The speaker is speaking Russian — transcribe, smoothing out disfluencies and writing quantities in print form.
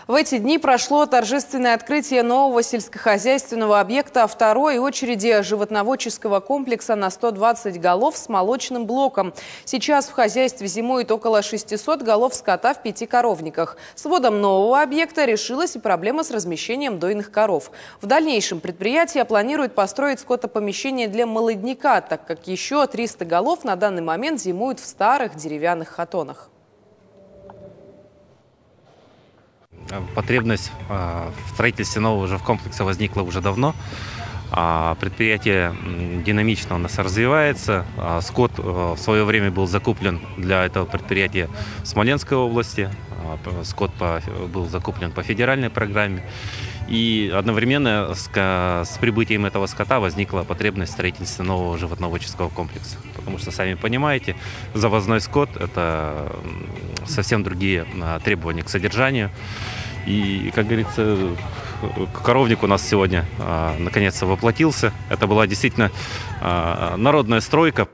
В эти дни прошло торжественное открытие нового сельскохозяйственного объекта второй очереди животноводческого комплекса на 120 голов с молочным блоком. Сейчас в хозяйстве зимует около 600 голов скота в 5 коровниках. С вводом нового объекта решилась и проблема с размещением дойных коров. В дальнейшем предприятие планирует построить скотопомещение для молодняка, так как еще 300 голов на данный момент зимуют в старых деревянных хатонах. Потребность в строительстве нового жилкомплекса возникла уже давно. Предприятие динамично у нас развивается. Скот в свое время был закуплен для этого предприятия в Смоленской области. Скот был закуплен по федеральной программе. И одновременно с прибытием этого скота возникла потребность в строительстве нового животноводческого комплекса. Потому что, сами понимаете, завозной скот – это совсем другие требования к содержанию. И, как говорится, коровник у нас сегодня наконец-то воплотился. Это была действительно народная стройка.